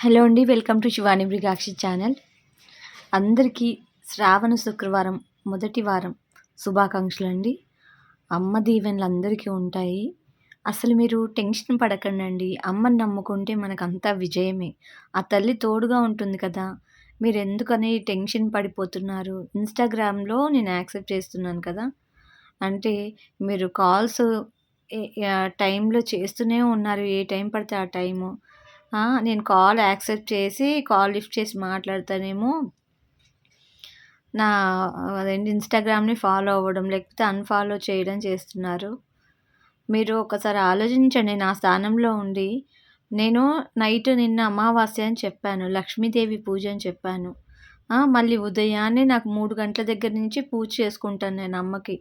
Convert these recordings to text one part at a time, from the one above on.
Hello అండి. Welcome to Shivani Mrugakshi channel. అందరికీ శ్రావణ శుక్రవారం మొదటి వారం శుభాకాంక్షలండి. అమ్మ దీవెనలు అందరికీ ఉంటాయి. అసలు మీరు టెన్షన్ పడకండండి. అమ్మని నమ్ముకుంటే మనకంతా విజయమే. ఆ తల్లి తోడుగా ఉంటుంది కదా! మీరెందుకని టెన్షన్ పడిపోతున్నారు? ఇన్‌స్టాగ్రామ్‌లో నేను యాక్సెప్ట్ చేస్తున్నాను కదా! అంటే మీరు కాల్స్ ఎ టైంలో చేస్తూనే ఉన్నారు. ఏ టైం పడితే ఆ టైము. నేను కాల్ యాక్సెప్ట్ చేసి, కాల్ లిఫ్ట్ చేసి మాట్లాడతానేమో నా అదేంటి ఇన్‌స్టాగ్రామ్‌ని ఫాలో అవ్వడం, లేకపోతే అన్‌ఫాలో చేయడం చేస్తున్నారు. మీరు ఒకసారి ఆలోచించండి నా స్థానంలో ఉండి. నేను నైట్ నిన్న అమావాస్య అని చెప్పాను. లక్ష్మీదేవి పూజ అని చెప్పాను. మళ్ళీ ఉదయాన్నే నాకు 3 గంటల దగ్గర నుంచి పూజ చేసుకుంటాను నేను అమ్మకి.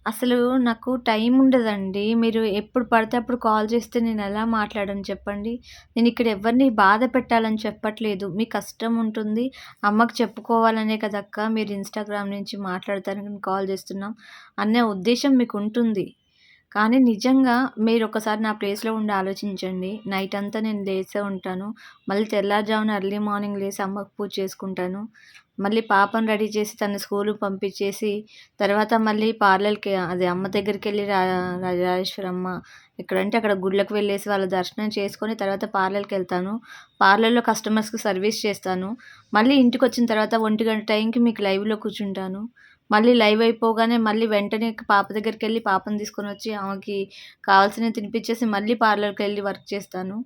అసలు నాకు టైం ఉండదండి. మీరు ఎప్పుడు పడితే అప్పుడు కాల్ చేస్తే నేనెలా మాట్లాడను చెప్పండి? నేనిక్కడ ఎవరిని బాధ పెట్టాలని చెప్పట్లేదు. మీ కష్టం ఉంటుంది. అమ్మకి చెప్పుకోవాలనే కదక్కా మీరు ఇన్‌స్టాగ్రామ్ నుంచి మాట్లాడతారని కాల్ చేస్తున్నాం అనే ఉద్దేశ్యం మీకుంటుంది. కానీ నిజంగా మీరొకసారి నా ప్లేస్‌లో ఉండి ఆలోచించండి. నైటంతా నేను లేసే ఉంటాను. మళ్ళీ తెల్లారుజామున ఎర్లీ మార్నింగ్ లేసి అమ్మకి పూజ చేసుకుంటాను. మళ్ళీ పాపని రెడీ చేసి తనని స్కూలుకి పంపించేసి, తర్వాత మళ్ళీ పార్లర్‌కి అదే అమ్మ దగ్గరికెళ్ళి రాజరాజేశ్వరమ్మ ఎక్కడంటే అక్కడ గుళ్ళకి వెళ్ళేసి వాళ్ళ దర్శనం చేసుకొని తర్వాత పార్లర్‌కెళ్తాను. పార్లర్‌లో కస్టమర్స్‌కి సర్వీస్ చేస్తాను. మళ్ళీ ఇంటికొచ్చిన తర్వాత 1 టైంకి మీకు లైవ్‌లో కూర్చుంటాను. మళ్ళీ లైవ్ అయిపోగానే మళ్ళీ వెంటనే పాప దగ్గరికెళ్ళి పాపని తీసుకొనొచ్చి ఆమెకి కావాల్సినవి తినిపిచ్చేసి మళ్ళీ పార్లర్‌కెళ్ళి వర్క్ చేస్తాను.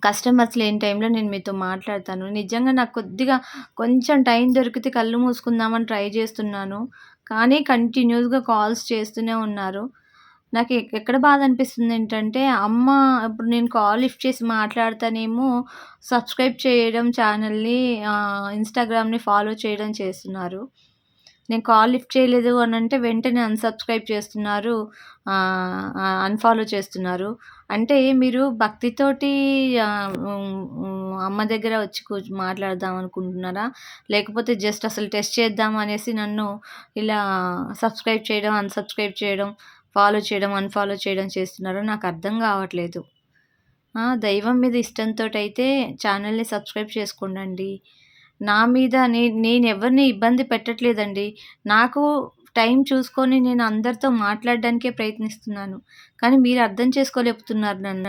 కస్టమర్స్ లేని టైంలో నేను మీతో మాట్లాడతాను. నిజంగా నాకు కొద్దిగా కొంచెం టైం దొరికితే కళ్ళు మూసుకుందామని ట్రై చేస్తున్నాను. కానీ కంటిన్యూస్‌గా కాల్స్ చేస్తూనే ఉన్నారు. నాకు ఎక్కడ బాధ అనిపిస్తుందేంటంటే, అమ్మ ఇప్పుడు నేను కాల్ లిఫ్ట్ చేసి మాట్లాడతానేమో సబ్స్క్రైబ్ చేయడం ఛానల్‌ని ఇన్‌స్టాగ్రామ్‌ని ఫాలో చేయడం చేస్తున్నారు. నేను కాల్ లిఫ్ట్ చేయలేదు అనంటే వెంటనే అన్‌సబ్స్క్రైబ్ చేస్తున్నారు. అన్‌ఫాలో చేస్తున్నారు. అంటే మీరు భక్తితోటి అమ్మ దగ్గర వచ్చి మాట్లాడదాం అనుకుంటున్నారా? లేకపోతే జస్ట్ అసలు టెస్ట్ చేద్దాం అనేసి నన్ను ఇలా సబ్స్క్రైబ్ చేయడం, అన్‌సబ్స్క్రైబ్ చేయడం, ఫాలో చేయడం, అన్‌ఫాలో చేయడం చేస్తున్నారో నాకర్థం కావట్లేదు. దైవం మీద ఇష్టంతోటైతే ఛానల్‌ని సబ్స్క్రైబ్ చేసుకోండండి. నా మీద నేనెవరిని ఇబ్బంది పెట్టట్లేదండి. నాకు టైం చూసుకొని నేను అందరితో మాట్లాడడానికే ప్రయత్నిస్తున్నాను. కానీ మీరు అర్థం చేసుకోలేకపోతున్నారు నన్ను.